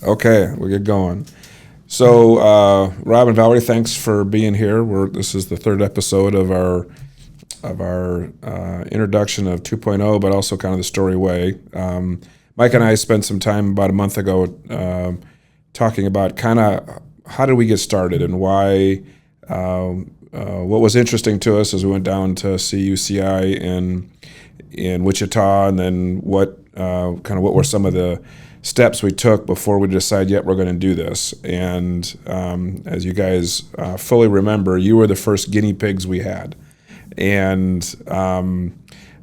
Okay, we'll get going. So, Rob and Valerie, thanks for being here. This is the third episode of our introduction of 2.0, but also kind of the story way. Mike and I spent some time about a month ago talking about kind of how did we get started and why. What was interesting to us as we went down to see UCI in Wichita, and then what were some of the steps we took before we decided, yep, we're going to do this. And as you guys fully remember, you were the first guinea pigs we had. And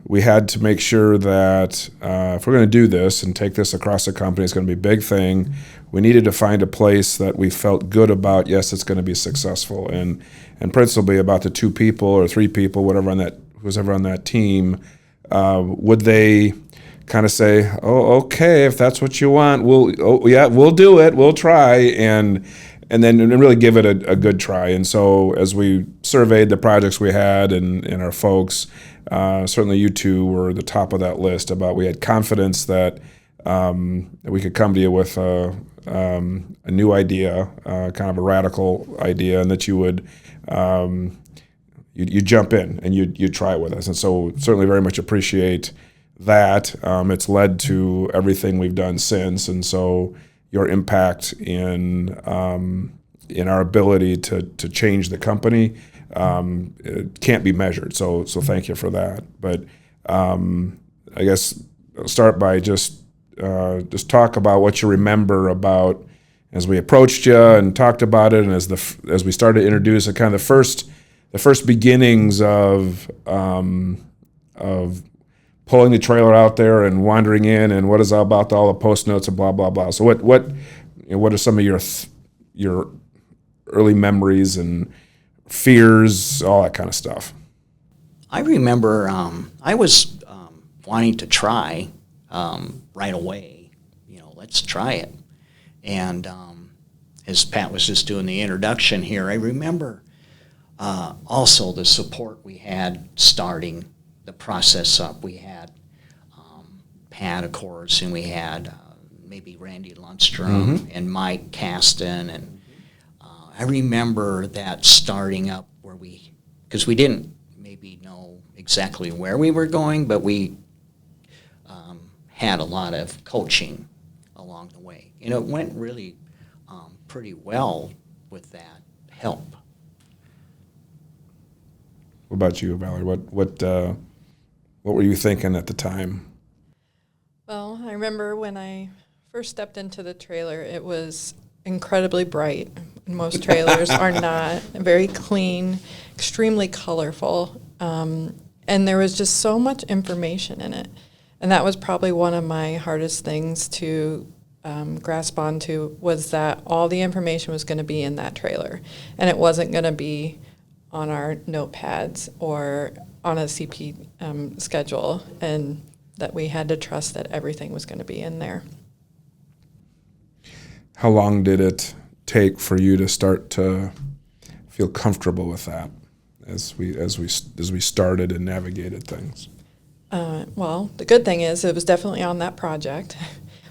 we had to make sure that if we're going to do this and take this across the company, it's going to be a big thing. We needed to find a place that we felt good about, yes, it's going to be successful. And principally about the 2 people or 3 people, who's ever on that team, would they kind of say, "Oh, okay, if that's what you want, we'll do it, we'll try," and then really give it a good try. And so as we surveyed the projects we had and our folks, certainly you two were the top of that list. We had confidence that we could come to you with a new idea, kind of a radical idea, and that you would you jump in and you try it with us. And so certainly very much appreciate that. It's led to everything we've done since, and so your impact in our ability to change the company it can't be measured. So thank you for that. But I guess I'll start by just talk about what you remember about as we approached you and talked about it, and as we started to introduce it, kind of the first beginnings of pulling the trailer out there and wandering in, and what is all about all the post notes and blah blah blah. So what are some of your early memories and fears, all that kind of stuff? I remember I was wanting to try right away. Let's try it. And as Pat was just doing the introduction here, I remember also the support we had starting the process up. We had Pat, of course, and we had maybe Randy Lundstrom and Mike Kasten, and I remember that starting up because we didn't maybe know exactly where we were going, but we had a lot of coaching along the way. It went really pretty well with that help. What about you, Valerie? What were you thinking at the time? Well, I remember when I first stepped into the trailer, it was incredibly bright. Most trailers are not. Very clean, extremely colorful, and there was just so much information in it. And that was probably one of my hardest things to grasp onto, was that all the information was going to be in that trailer, and it wasn't going to be on our notepads or on a CP schedule, and that we had to trust that everything was going to be in there. How long did it take for you to start to feel comfortable with that as we started and navigated things? Well, the good thing is it was definitely on that project,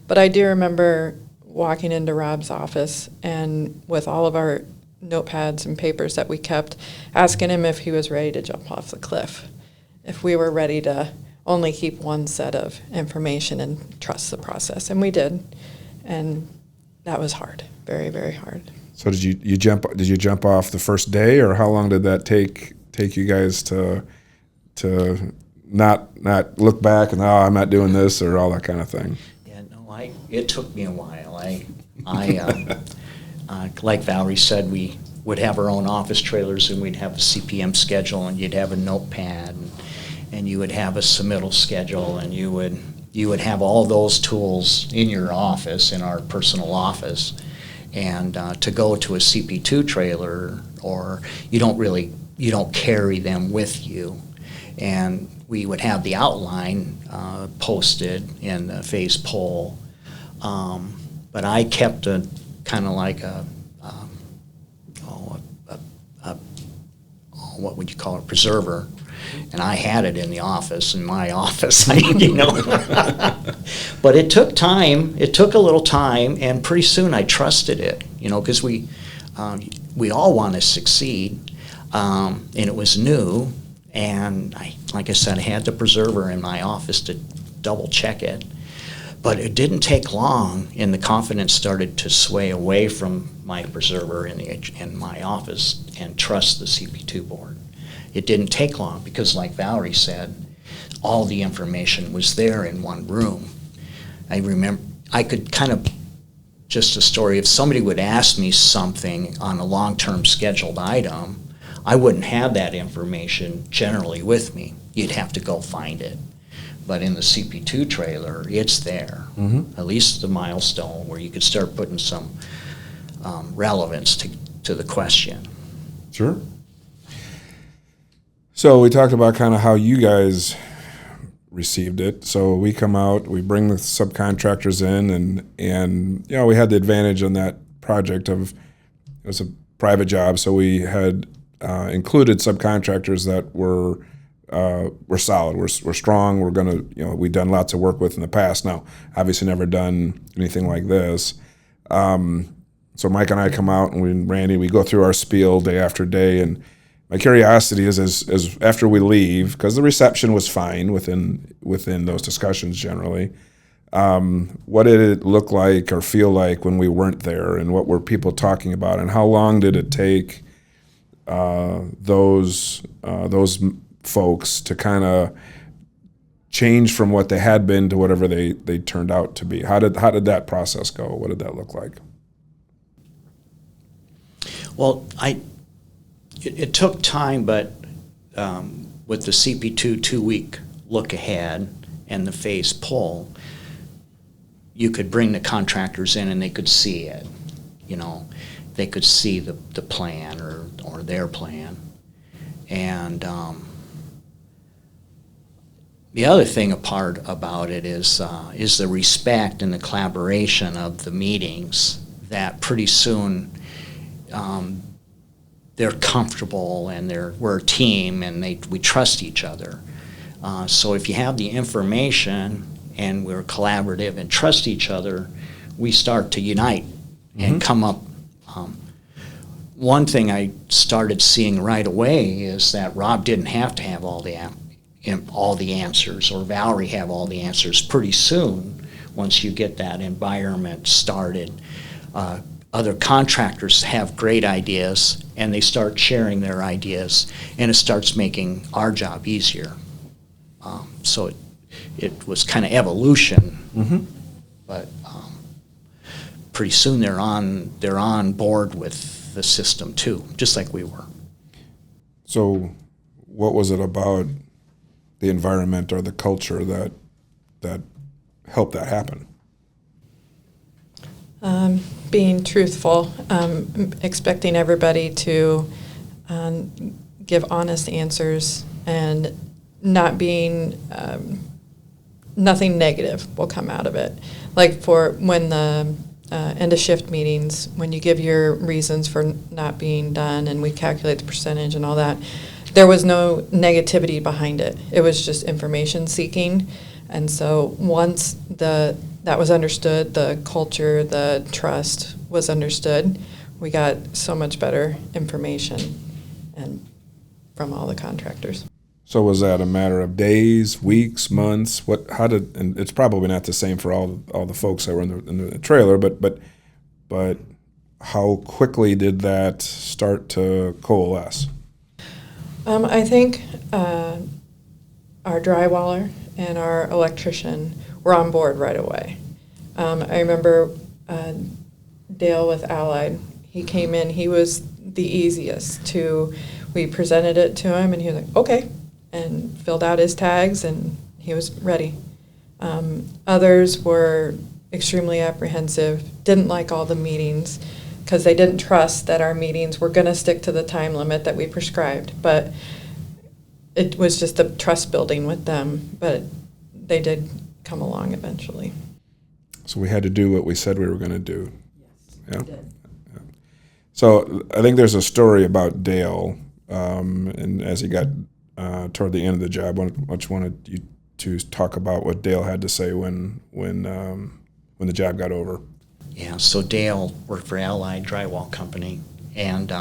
but I do remember walking into Rob's office and with all of our notepads and papers that we kept, asking him if he was ready to jump off the cliff, if we were ready to only keep one set of information and trust the process. And we did, and that was hard, very, very hard. So did you jump off the first day, or how long did that take you guys to not look back and, I'm not doing this, or all that kind of thing? Yeah, no, it took me a while. Like Valerie said, we would have our own office trailers, and we'd have a CPM schedule, and you'd have a notepad, and you would have a submittal schedule, and you would have all those tools in your office, in our personal office. And to go to a CP2 trailer, or you don't carry them with you. And we would have the outline posted in the phase poll. But I kept a kind of like what would you call it, preserver and I had it in the office, in my office, But it took time. It took a little time, and pretty soon I trusted it, because we all want to succeed, and it was new, and like I said, I had the preserver in my office to double check it. But it didn't take long, and the confidence started to sway away from my preserver in my office and trust the CP2 board. It didn't take long because, like Valarie said, all the information was there in one room. I remember, I could kind of, just a story, if somebody would ask me something on a long-term scheduled item, I wouldn't have that information generally with me. You'd have to go find it. But in the CP2 trailer, it's there, at least the milestone where you could start putting some relevance to the question. Sure. So we talked about kind of how you guys received it. So we come out, we bring the subcontractors in, and we had the advantage on that project of, it was a private job, so we had included subcontractors that were solid, we're strong, we're gonna, we've done lots of work with in the past. Now, obviously never done anything like this. So Mike and I come out, and Randy, we go through our spiel day after day, and my curiosity is as after we leave, because the reception was fine within those discussions generally, what did it look like or feel like when we weren't there, and what were people talking about, and how long did it take those folks to kind of change from what they had been to whatever they turned out to be? How did that process go? What did that look like? Well, it took time, but with the CP2 2-week look ahead and the phase pull, you could bring the contractors in and they could see it. They could see the plan or their plan. And the other thing about it is the respect and the collaboration of the meetings, that pretty soon they're comfortable and we're a team and we trust each other. So if you have the information and we're collaborative and trust each other, we start to unite and come up. One thing I started seeing right away is that Rob didn't have to have all the answers, or Valarie have all the answers. Pretty soon, once you get that environment started, other contractors have great ideas, and they start sharing their ideas, and it starts making our job easier. So it was kind of evolution, but pretty soon they're on board with the system too, just like we were. So what was it about the environment or the culture that helped that happen? Being truthful, expecting everybody to give honest answers, and not being, nothing negative will come out of it. Like for when the end of shift meetings, when you give your reasons for not being done and we calculate the percentage and all that, there was no negativity behind it. It was just information seeking. And so once that was understood, the culture, the trust was understood, we got so much better information and from all the contractors. So was that a matter of days, weeks, months? And it's probably not the same for all the folks that were in the trailer, but how quickly did that start to coalesce? I think our drywaller and our electrician were on board right away. I remember Dale with Allied. He came in. He was the easiest to. We presented it to him, and he was like, "Okay," and filled out his tags, and he was ready. Others were extremely apprehensive, didn't like all the meetings because they didn't trust that our meetings were going to stick to the time limit that we prescribed. But it was just a trust building with them, but they did come along eventually. So we had to do what we said we were going to do. Yes, yeah. Yeah. So I think there's a story about Dale, and as he got toward the end of the job. Much wanted you to talk about what Dale had to say when the job got over. Yeah, so Dale worked for Allied Drywall Company, and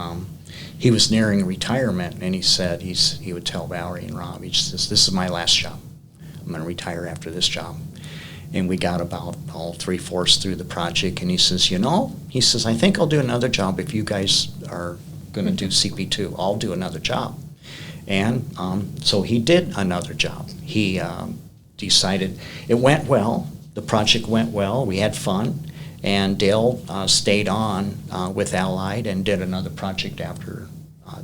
he was nearing retirement, and he said he would tell Valerie and Rob, he says, "This is my last job. I'm going to retire after this job." And we got about 3/4 through the project, and he says, he says, "I think I'll do another job if you guys are going to do CP2. I'll do another job." And so he did another job. He decided it went well. The project went well. We had fun. And Dale stayed on with Allied and did another project after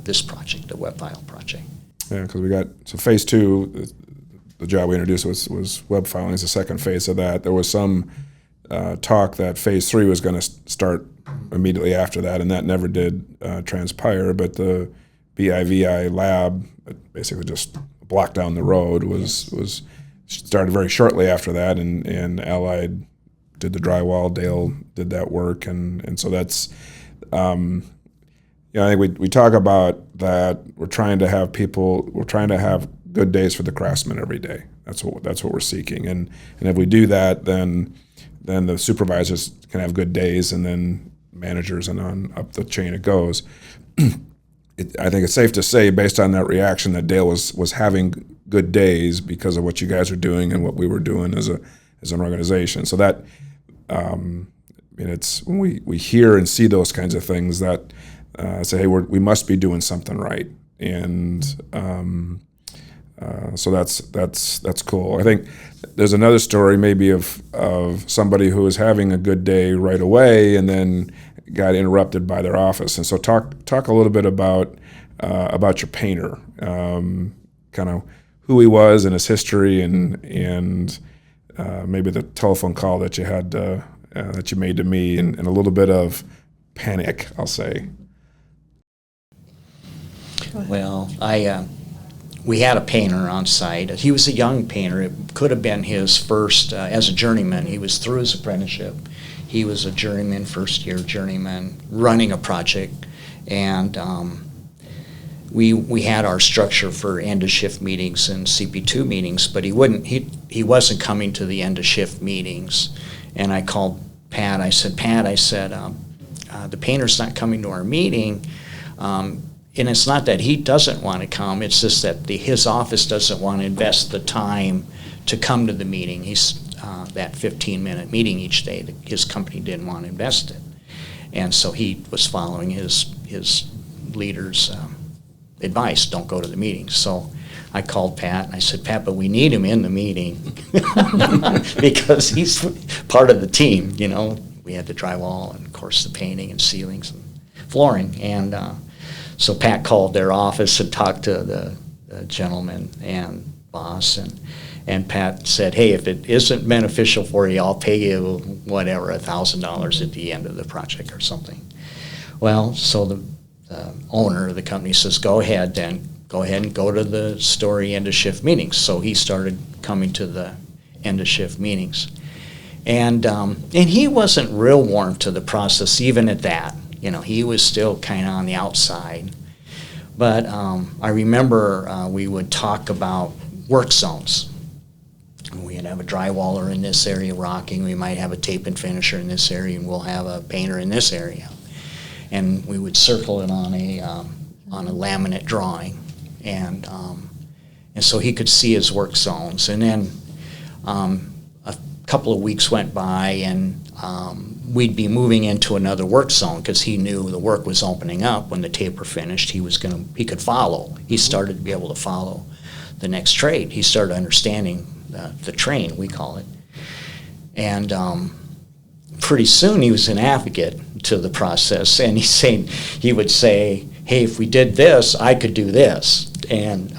this project, the web file project. Yeah, because we got, so phase 2, the job we introduced was web filing is the second phase of that. There was some talk that phase 3 was going to start immediately after that, and that never did transpire. But the BIVI lab, basically just a block down the road, was started very shortly after that, and Allied did the drywall. Dale did that work, and so that's, I think we talk about that. We're trying to have good days for the craftsmen every day. That's what we're seeking, and if we do that, then the supervisors can have good days, and then managers, and on up the chain it goes. I think it's safe to say, based on that reaction, that Dale was having good days because of what you guys are doing and what we were doing as an organization. So that, it's when we hear and see those kinds of things that say, hey, we must be doing something right, and so that's cool. I think there's another story maybe of somebody who was having a good day right away and then got interrupted by their office. And so talk a little bit about your painter, kind of who he was and his history, and maybe the telephone call that you had that you made to me, and a little bit of panic, I'll say. Well, we had a painter on site. He was a young painter. It could have been his first as a journeyman. He was through his apprenticeship. He was a journeyman, first-year journeyman, running a project, and we had our structure for end-of-shift meetings and CP2 meetings, but he wasn't coming to the end-of-shift meetings. And I called Pat. I said, Pat, the painter's not coming to our meeting. And it's not that he doesn't want to come, it's just that his office doesn't want to invest the time to come to the meeting. He's that 15-minute meeting each day, his company didn't want to invest it. And so he was following his leader's advice, don't go to the meeting. So I called Pat and I said, Pat, but we need him in the meeting because he's part of the team, We had the drywall and, of course, the painting and ceilings and flooring. And so Pat called their office and talked to the gentleman and boss, and Pat said, hey, if it isn't beneficial for you, I'll pay you whatever, $1,000 at the end of the project or something. Well, so the owner of the company says, go ahead and go to the story end-of-shift meetings. So he started coming to the end-of-shift meetings. And he wasn't real warm to the process even at that. He was still kind of on the outside. But I remember we would talk about work zones. We'd have a drywaller in this area rocking. We might have a tape and finisher in this area, and we'll have a painter in this area. And we would circle it on a laminate drawing, and so he could see his work zones. And then a couple of weeks went by, and we'd be moving into another work zone because he knew the work was opening up. When the taper finished, he could follow. He started to be able to follow the next trade. He started understanding the train, we call it. And pretty soon he was an advocate to the process, and he would say, hey, if we did this, I could do this. And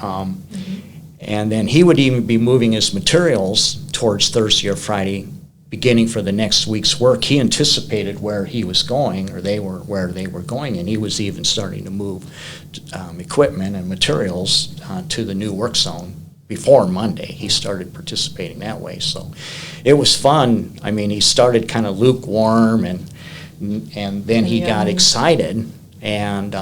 then he would even be moving his materials towards Thursday or Friday, beginning for the next week's work. He anticipated where he was going, or where they were going, and he was even starting to move equipment and materials to the new work zone before Monday. He started participating that way. So it was fun. I mean, he started kind of lukewarm, and then he got excited, and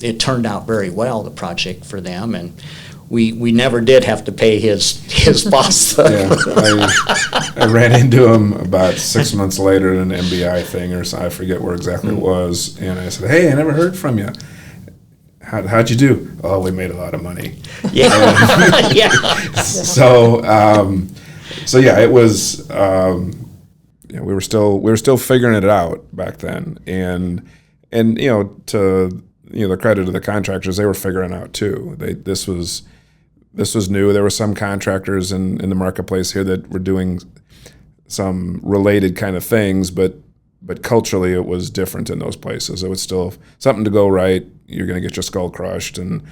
it turned out very well, the project for them, and we never did have to pay his boss. Yeah, I ran into him about 6 months later at an MBI thing, or so, I forget where exactly it was, and I said, "Hey, I never heard from you. How'd you do?" "Oh, we made a lot of money." Yeah, yeah. So, so yeah, it was. We were still figuring it out back then, and to the credit of the contractors, they were figuring out too. This was new. There were some contractors in the marketplace here that were doing some related kind of things, but culturally it was different in those places. It was still something to go right. You're going to get your skull crushed, and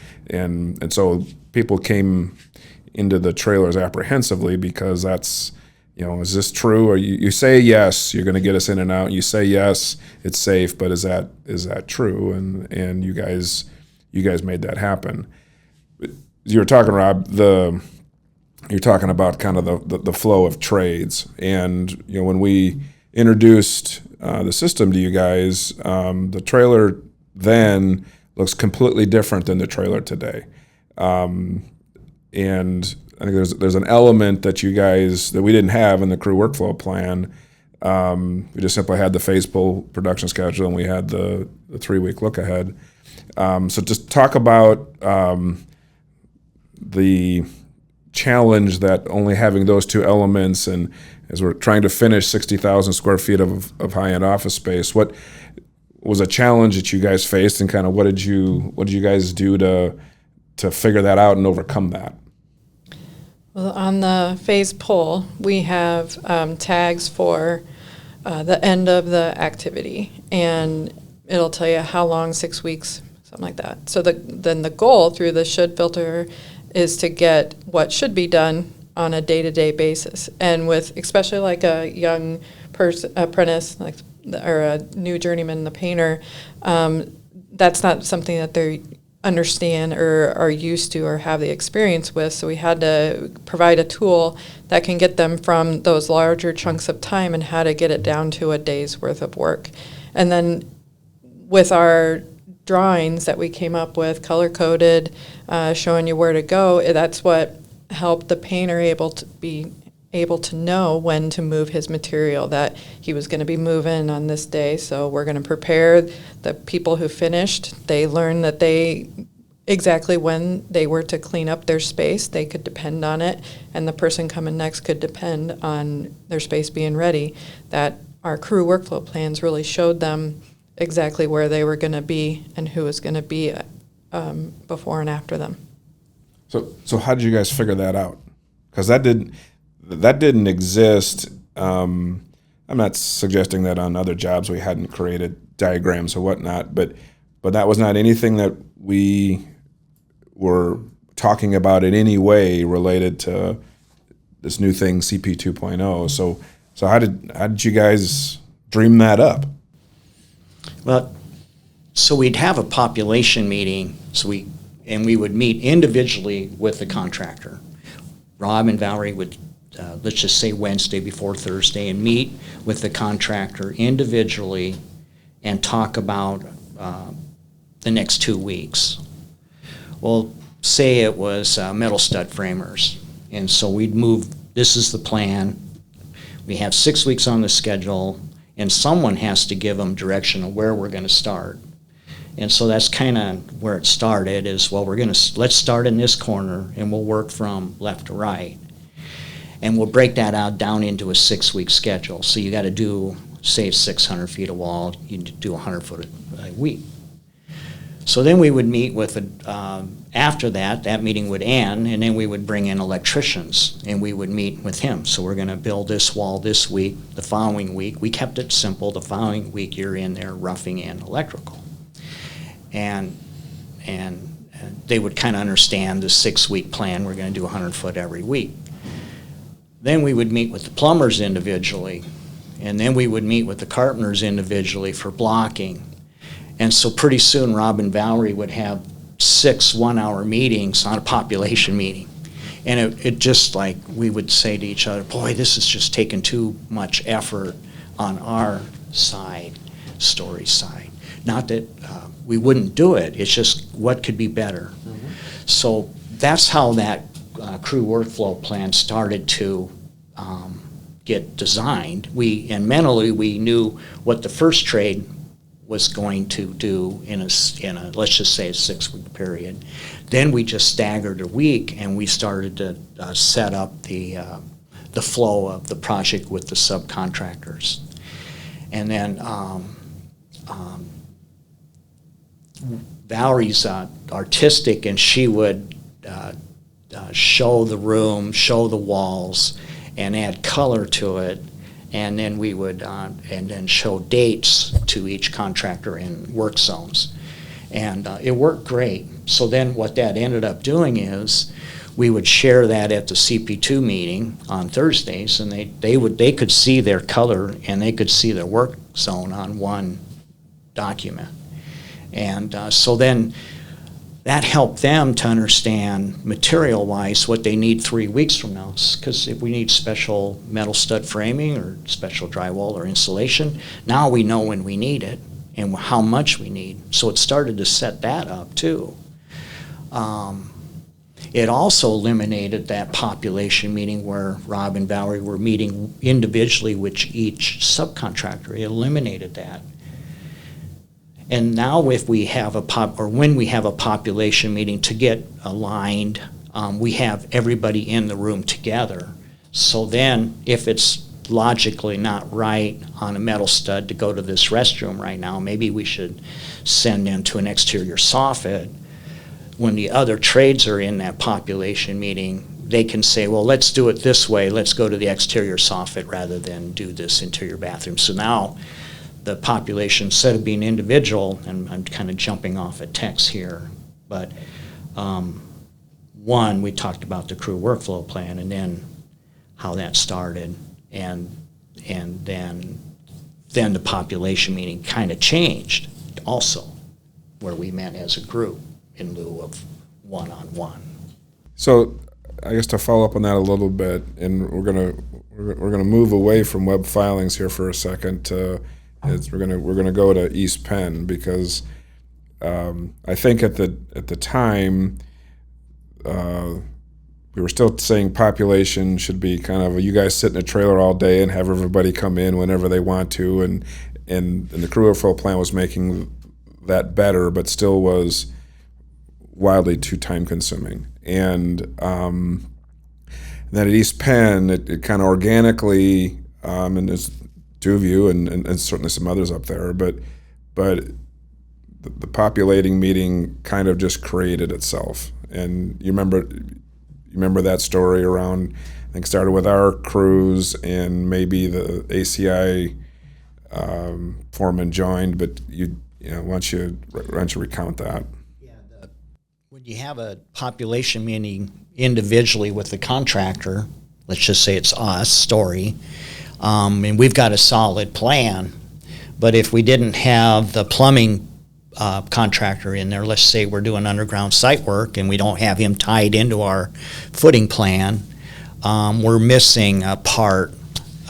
so people came into the trailers apprehensively because that's, is this true? Or you say yes, you're going to get us in and out. You say yes, it's safe, but is that true? And you guys made that happen. You were talking, Rob. You're talking about kind of the flow of trades, and when we introduced the system to you guys, the trailer then looks completely different than the trailer today, and I think there's an element that you guys that we didn't have in the crew workflow plan. We just simply had the phase pull production schedule, and we had the 3-week look ahead. So just talk about the challenge that only having those two elements, and as we're trying to finish 60,000 square feet of high-end office space, what was a challenge that you guys faced, and kind of what did you guys do to figure that out and overcome that? Well, on the phase pull, we have tags for the end of the activity, and it'll tell you how long, 6 weeks, something like that. So then the goal through the should filter is to get what should be done on a day-to-day basis. And with especially like a young apprentice, or a new journeyman, the painter, that's not something that they understand or are used to or have the experience with. So we had to provide a tool that can get them from those larger chunks of time and how to get it down to a day's worth of work. And then with our drawings that we came up with, color-coded, showing you where to go, that's what helped the painter be able to know when to move his material, that he was going to be moving on this day. So we're going to prepare the people who finished. They learned that exactly when they were to clean up their space, they could depend on it, and the person coming next could depend on their space being ready. That our crew workflow plans really showed them exactly where they were going to be and who was going to be before and after them. So how did you guys figure that out? Because that didn't exist. I'm not suggesting that on other jobs we hadn't created diagrams or whatnot, but that was not anything that we were talking about in any way related to this new thing, CP 2.0. So how did you guys dream that up? Well, so we'd have a population meeting, and we would meet individually with the contractor. Rob and Valarie would, let's just say Wednesday before Thursday, and meet with the contractor individually and talk about the next 2 weeks. Well, say it was metal stud framers, and so we'd move, this is the plan. We have 6 weeks on the schedule, and someone has to give them direction of where we're going to start. And so that's kind of where it started, is, well, let's start in this corner, and we'll work from left to right. And we'll break that out down into a 6-week schedule. So you got to do, say, 600 feet of wall, you do 100 foot a week. So then we would meet with, after that meeting would end, and then we would bring in electricians, and we would meet with him. So we're going to build this wall this week. The following week, we kept it simple. The following week, you're in there roughing in electrical. And they would kind of understand the 6-week plan. We're going to do 100 foot every week. Then we would meet with the plumbers individually, and then we would meet with the carpenters individually for blocking. And so pretty soon Rob and Valarie would have 6 one-hour meetings on a population meeting. And it just, like, we would say to each other, boy, this is just taking too much effort on our side, story side. not that we wouldn't do it, it's just what could be better. So that's how that crew workflow plan started to get designed. And mentally we knew what the first trade was going to do in a let's just say a 6-week period. Then we just staggered a week, and we started to set up the flow of the project with the subcontractors. And then Valerie's artistic, and she would show the room, show the walls, and add color to it. And then we would and then show dates to each contractor in work zones. And it worked great. So then what that ended up doing is we would share that at the CP2 meeting on Thursdays, and they could see their color and they could see their work zone on one document. And so then that helped them to understand material-wise what they need 3 weeks from now. Because if we need special metal stud framing or special drywall or insulation, now we know when we need it and how much we need. So it started to set that up too. It also eliminated that population meeting where Rob and Valerie were meeting individually with each subcontractor. It eliminated that. And now if we have when we have a population meeting to get aligned, we have everybody in the room together. So then if it's logically not right on a metal stud to go to this restroom right now, maybe we should send them to an exterior soffit. When the other trades are in that population meeting, they can say, well, let's do it this way. Let's go to the exterior soffit rather than do this interior bathroom. So now the population, instead of being individual, and I'm kind of jumping off at text here, but one, we talked about the crew workflow plan and then how that started, and then the population meeting kind of changed also, where we met as a group in lieu of one-on-one. So I guess to follow up on that a little bit, and we're gonna move away from web filings here for a second. We're gonna go to East Penn, because I think at the time we were still saying population should be kind of you guys sit in a trailer all day and have everybody come in whenever they want to, and the crew workflow plan was making that better, but still was wildly too time consuming. And then at East Penn, it kind of organically, and there's two of you and certainly some others up there, but the populating meeting kind of just created itself. And you remember that story around, I think started with our crews and maybe the ACI foreman joined, but why don't you recount that? When you have a population meeting individually with the contractor, let's just say it's us, Story, and we've got a solid plan, but if we didn't have the plumbing contractor in there, let's say we're doing underground site work and we don't have him tied into our footing plan, we're missing a part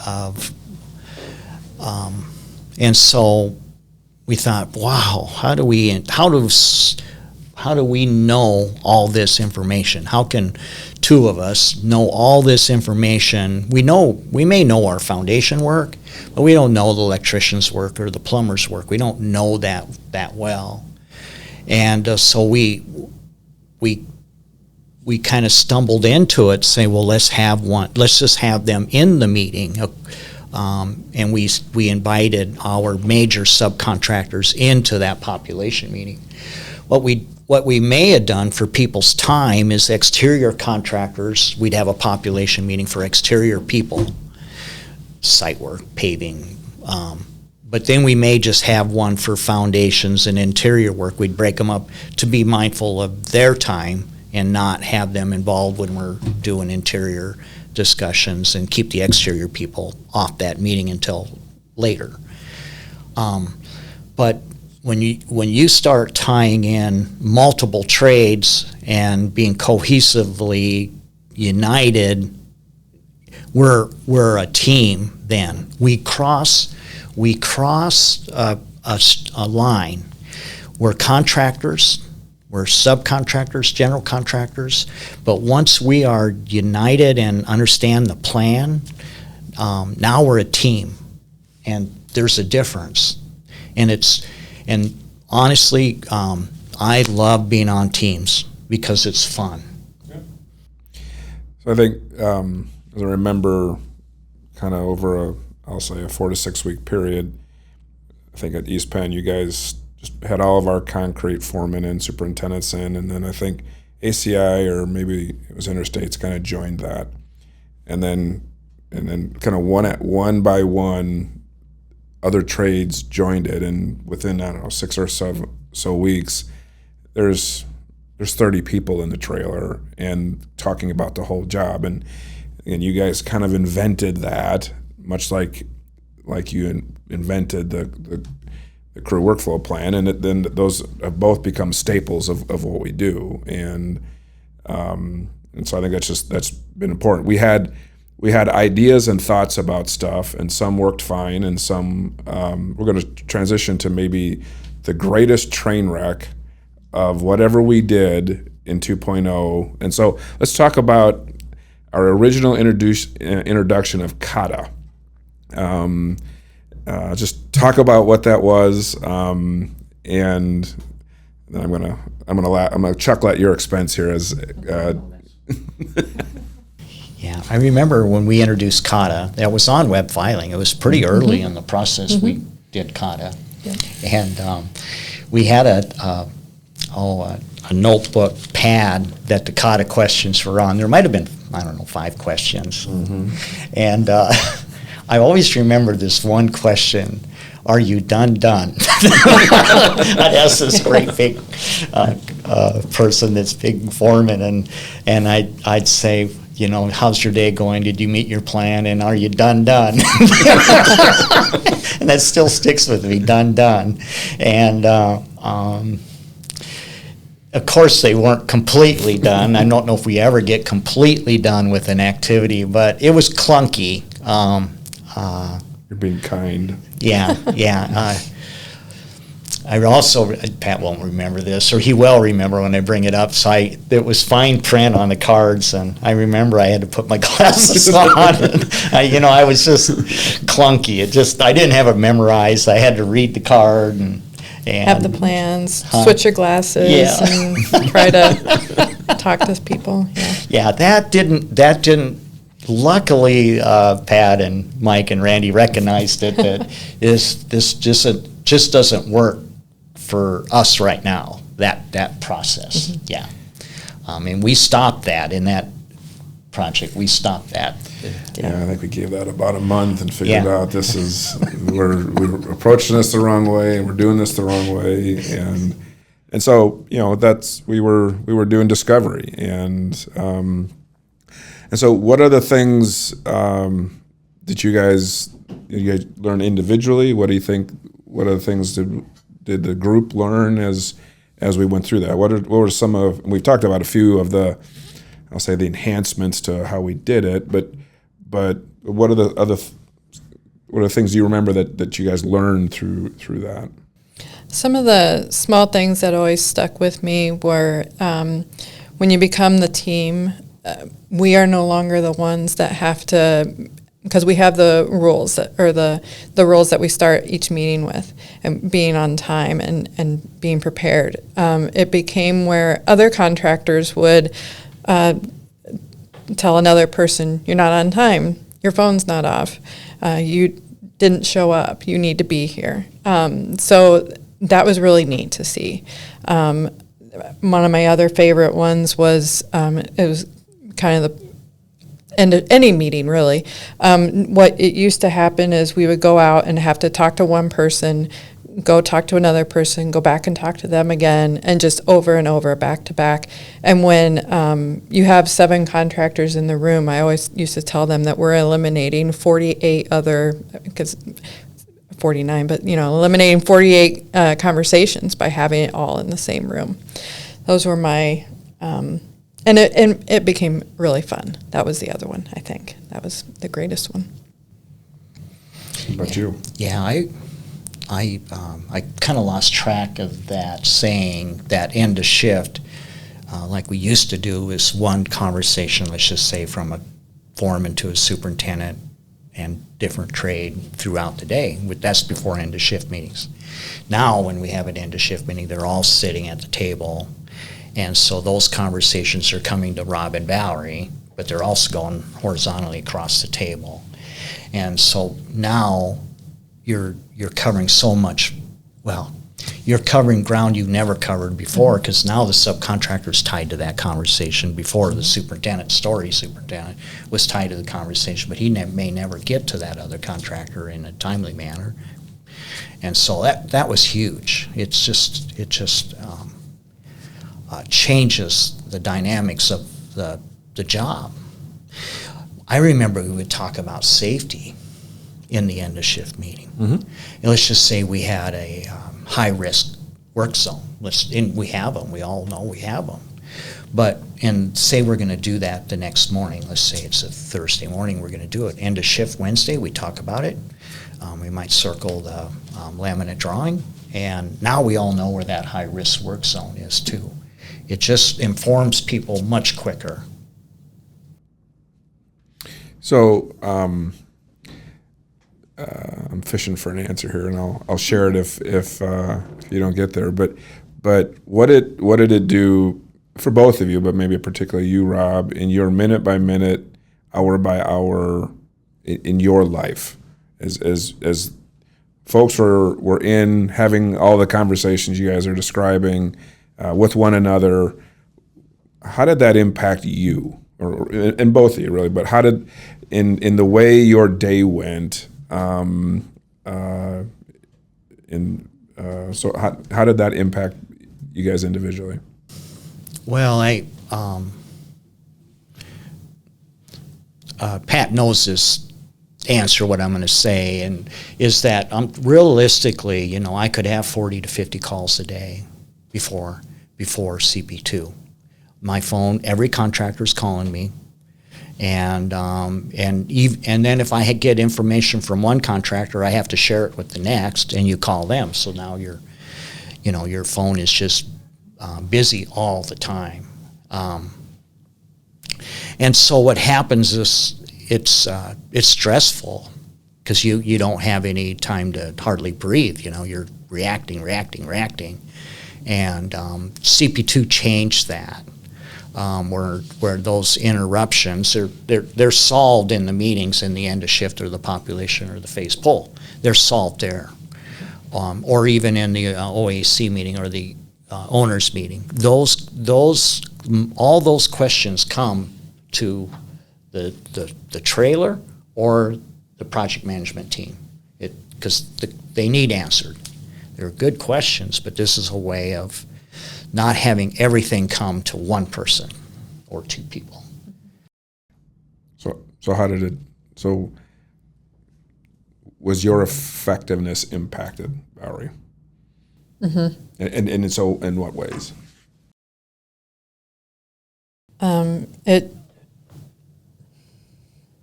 of, and so we thought, wow, how do we know all this information? How can two of us know all this information? We may know our foundation work, but we don't know the electrician's work or the plumber's work. We don't know that well. And so we kind of stumbled into it, saying, well, let's just have them in the meeting. And we invited our major subcontractors into that population meeting. What we may have done for people's time is exterior contractors, we'd have a population meeting for exterior people, site work, paving, but then we may just have one for foundations and interior work. We'd break them up to be mindful of their time and not have them involved when we're doing interior discussions, and keep the exterior people off that meeting until later. But when you start tying in multiple trades and being cohesively united, we're a team then. We cross a a line. We're contractors, we're subcontractors, general contractors, but once we are united and understand the plan, now we're a team, and there's a difference. And honestly, I love being on teams because it's fun. So I think, as I remember, kind of over I'll say a 4 to 6 week period, I think at East Penn, you guys just had all of our concrete foremen and superintendents in, and then I think ACI or maybe it was Interstates kind of joined that, and then kind of one by one, other trades joined it, and within, I don't know, 6 or so weeks, there's 30 people in the trailer and talking about the whole job, and you guys kind of invented that, much like you invented the crew workflow plan, and then those have both become staples of what we do, and so I think that's been important. We had ideas and thoughts about stuff, and some worked fine, and some we're going to transition to maybe the greatest train wreck of whatever we did in 2.0. And so let's talk about our original introduction of kata. Just talk about what that was, and then I'm gonna chuckle at your expense here as. Yeah, I remember when we introduced kata. That was on web filing. It was pretty early in the process. We did kata, and we had a notebook pad that the kata questions were on. There might have been, I don't know, 5 questions, and I always remember this one question: "Are you done?" I'd ask this great big person, this big foreman, and I'd say, you know, how's your day going? Did you meet your plan? And are you done? And that still sticks with me, done. And of course, they weren't completely done. I don't know if we ever get completely done with an activity, but it was clunky. You're being kind. Yeah. I also, Pat won't remember this, or he will remember when I bring it up. So it was fine print on the cards, and I remember I had to put my glasses on. And I was just clunky. I didn't have it memerized. I had to read the card and have the plans, switch your glasses, and try to talk to people. Yeah, that didn't. Luckily, Pat and Mike and Randy recognized it, that this just doesn't work for us right now, that process. Yeah. And we stopped that in that project. We stopped that. Yeah, I think we gave that about a month and figured out we're approaching this the wrong way, and we're doing this the wrong way, and so we were doing discovery, and so what are the things that you guys learn individually? What do you think? What other things did the group learn as we went through that? What were some of? We've talked about a few of the, I'll say, the enhancements to how we did it, but what are the things you remember that you guys learned through that? Some of the small things that always stuck with me were when you become the team, we are no longer the ones that have to, because we have the rules the rules that we start each meeting with, and being on time and being prepared. It became where other contractors would tell another person, "You're not on time. Your phone's not off. You didn't show up. You need to be here." So that was really neat to see. One of my other favorite ones was it was kind of the end of any meeting, really. What it used to happen is we would go out and have to talk to one person, go talk to another person, go back and talk to them again, and just over and over, back to back. And when you have 7 contractors in the room, I always used to tell them that we're eliminating 48 other, because 49, but eliminating 48 conversations by having it all in the same room. Those were my and it became really fun. That was the other one, I think. That was the greatest one. What about you? Yeah, I kind of lost track of that saying, that end of shift, like we used to do, is one conversation, let's just say from a foreman to a superintendent and different trade throughout the day. That's before end of shift meetings. Now when we have an end of shift meeting, they're all sitting at the table, and so those conversations are coming to Rob and Valarie, but they're also going horizontally across the table. And so now you're covering so much, well, you're covering ground you've never covered before, because now the subcontractor's tied to that conversation. Before, the superintendent was tied to the conversation, but he may never get to that other contractor in a timely manner. And so that was huge. It just changes the dynamics of the job. I remember we would talk about safety in the end of shift meeting. And let's just say we had a high-risk work zone. We have them. We all know we have them. But, and say we're going to do that the next morning. Let's say it's a Thursday morning, we're going to do it. End of shift Wednesday, we talk about it. We might circle the laminate drawing, and now we all know where that high-risk work zone is too. It just informs people much quicker. So I'm fishing for an answer here, and I'll share it if you don't get there. But what did it do for both of you, but maybe particularly you, Rob, in your minute by minute, hour by hour in your life, as folks were in having all the conversations you guys are describing with one another? How did that impact you, and both of you really? But how did in the way your day went? So how did that impact you guys individually? Well, Pat knows this answer, what I'm going to say, and is that realistically, I could have 40 to 50 calls a day before CP2. My phone, every contractor's calling me. And then if I get information from one contractor, I have to share it with the next, and you call them. So now your phone is just busy all the time. And so what happens is it's stressful, because you don't have any time to hardly breathe. You're reacting, and CP2 changed that. Where those interruptions they're solved in the meetings in the end of shift, or the population or the phase pull. They're solved there, or even in the OAC meeting or the owners meeting. All those questions come to the trailer or the project management team, because they need answered. They're good questions, but this is a way of not having everything come to one person or two people. So how did it? So was your effectiveness impacted, Valarie? Mm-hmm. And so in what ways? It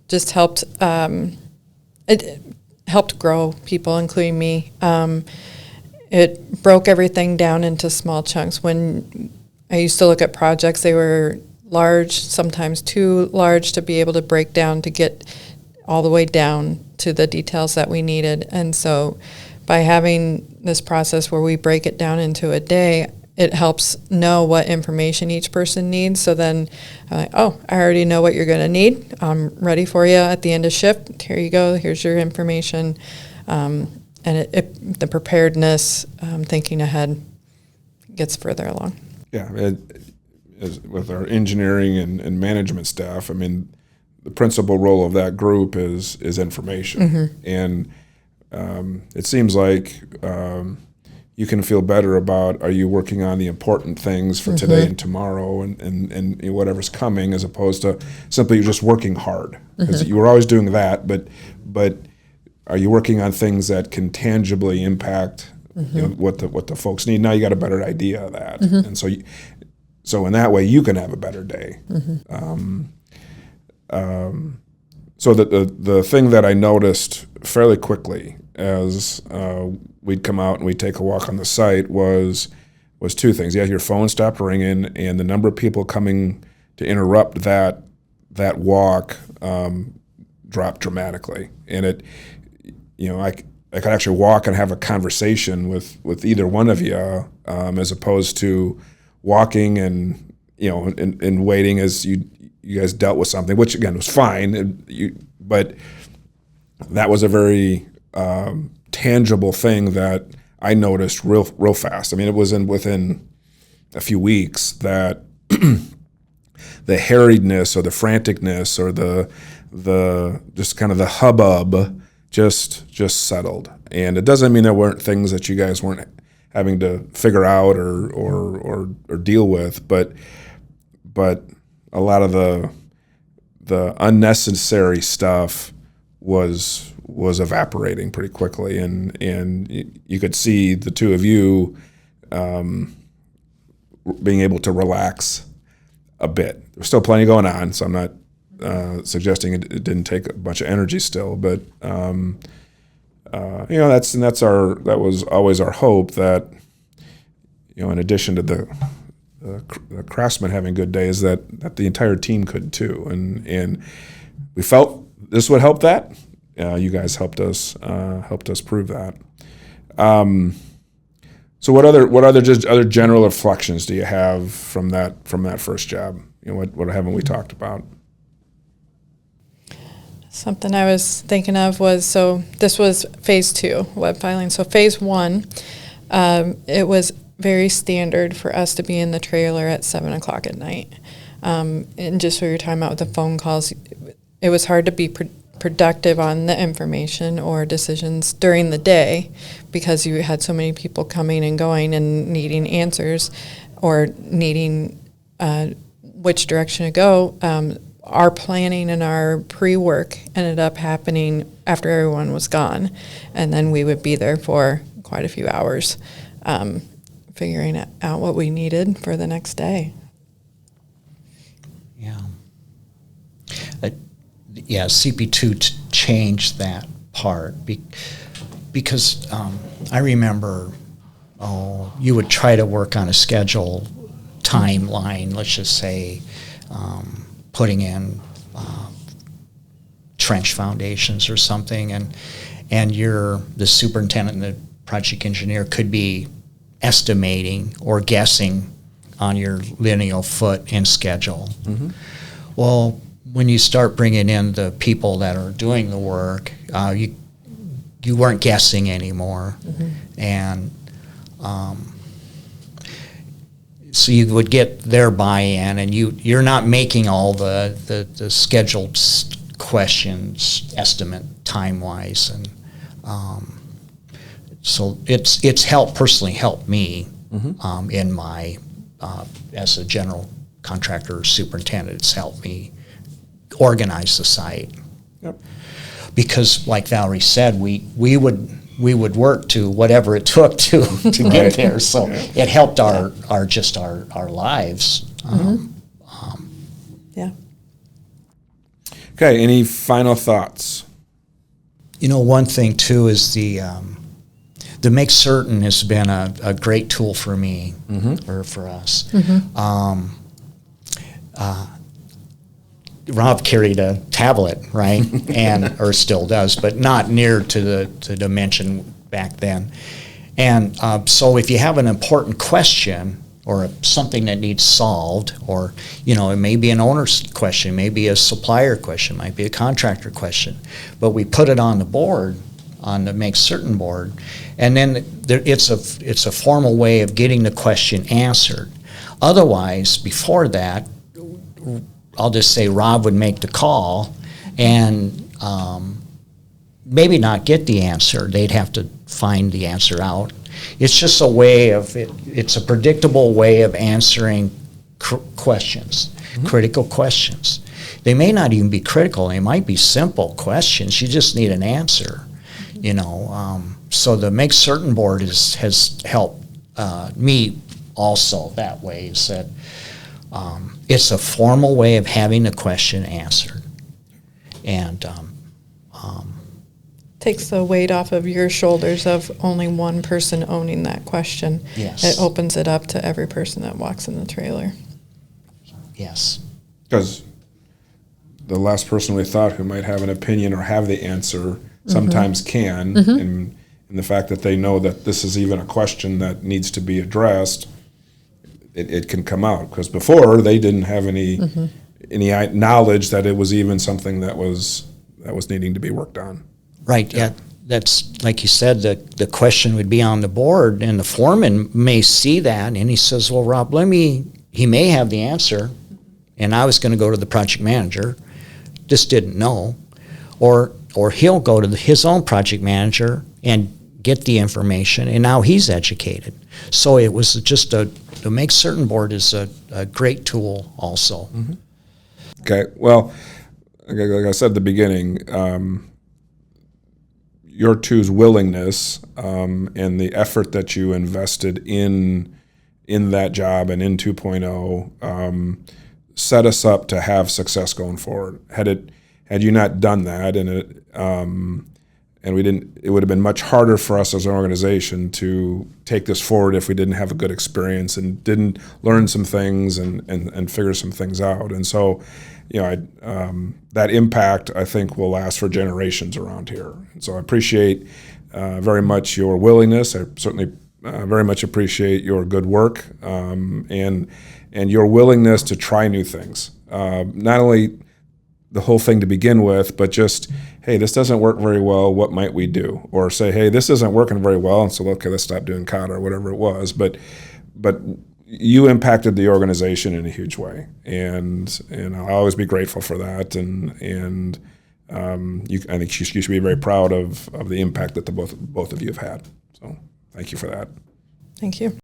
just helped. It helped grow people, including me. It broke everything down into small chunks. When I used to look at projects, they were large, sometimes too large to be able to break down to get all the way down to the details that we needed. And so by having this process where we break it down into a day, it helps know what information each person needs. So then, I already know what you're going to need. I'm ready for you at the end of shift. Here you go. Here's your information. And the preparedness, thinking ahead, gets further along. Yeah, with our engineering and management staff, I mean, the principal role of that group is information. Mm-hmm. And it seems like you can feel better about, are you working on the important things for today and tomorrow and whatever's coming, as opposed to simply just working hard. Because you were always doing that, but are you working on things that can tangibly impact what the folks need? Now you got a better idea of that, and so in that way you can have a better day. So the thing that I noticed fairly quickly as we'd come out and we'd take a walk on the site was two things. Yeah, your phone stopped ringing, and the number of people coming to interrupt that walk dropped dramatically. And it, I could actually walk and have a conversation with either one of you, as opposed to walking and and waiting as you guys dealt with something, which again was fine. But that was a very tangible thing that I noticed real fast. I mean, it was within a few weeks that the harriedness or the franticness or the just kind of the hubbub just settled. And it doesn't mean there weren't things that you guys weren't having to figure out or deal with, but a lot of the unnecessary stuff was evaporating pretty quickly, and you could see the two of you being able to relax a bit. There's still plenty going on, so I'm not suggesting it didn't take a bunch of energy still, but that was always our hope that in addition to the craftsmen having good days, that the entire team could too, and we felt this would help that. You guys helped us prove that. So what other general reflections do you have from that first job? What haven't we talked about? Something I was thinking of was, so this was phase 2, web filing. So phase 1, it was very standard for us to be in the trailer at 7 o'clock at night. And just what you're talking about with the phone calls, it was hard to be productive on the information or decisions during the day because you had so many people coming and going and needing answers or needing which direction to go. Our planning and our pre-work ended up happening after everyone was gone, and then we would be there for quite a few hours figuring out what we needed for the next day. Yeah, CP2 changed that part because I remember, you would try to work on a schedule timeline, let's just say, putting in trench foundations or something, and the superintendent and the project engineer could be estimating or guessing on your lineal foot and schedule. Mm-hmm. Well, when you start bringing in the people that are doing the work, you weren't guessing anymore, mm-hmm. and so you would get their buy-in, and you're not making all the scheduled questions estimate time-wise, and so it's personally helped me, mm-hmm. In my as a general contractor or superintendent. It's helped me organize the site. Yep. Because, like Valerie said, we would work to whatever it took to get there. So it helped our lives. Mm-hmm. Yeah. Okay. Any final thoughts? One thing too is the Make Certain has been a great tool for me, mm-hmm. or for us. Mm-hmm. Rob carried a tablet, right, or still does, but not near to the dimension back then. And so if you have an important question or something that needs solved, or it may be an owner's question, maybe a supplier question, might be a contractor question, but we put it on the board, on the Make Certain board, and then it's a formal way of getting the question answered. Otherwise, before that, I'll just say Rob would make the call and maybe not get the answer. They'd have to find the answer out. It's just a way of it's a predictable way of answering questions, mm-hmm. critical questions. They may not even be critical. They might be simple questions. You just need an answer, So the Make Certain board has helped me also that way. Is that it's a formal way of having the question answered, and takes the weight off of your shoulders of only one person owning that question. Yes. It opens it up to every person that walks in the trailer. Yes. Because the last person we thought who might have an opinion or have the answer sometimes can, and the fact that they know that this is even a question that needs to be addressed, it can come out. Because before, they didn't have any knowledge that it was even something that was needing to be worked on. Right, yeah. That's, like you said, the question would be on the board, and the foreman may see that, and he says, well, Rob, he may have the answer, and I was going to go to the project manager, just didn't know. Or he'll go to his own project manager and get the information, and now he's educated. So it was just the Make Certain board is a great tool also. Okay, well, like I said at the beginning, your two's willingness and the effort that you invested in that job and in 2.0 set us up to have success going forward. Had you not done that, and we didn't, it would have been much harder for us as an organization to take this forward if we didn't have a good experience and didn't learn some things and figure some things out. And so, that impact, I think, will last for generations around here. And so I appreciate very much your willingness. I certainly very much appreciate your good work and your willingness to try new things. Not only the whole thing to begin with, but just, hey, this doesn't work very well, what might we do? Or say, hey, this isn't working very well, and so, okay, let's stop doing COD or whatever it was. But you impacted the organization in a huge way, and I'll always be grateful for that. And I think you should be very proud of the impact that both of you have had. So thank you for that. Thank you.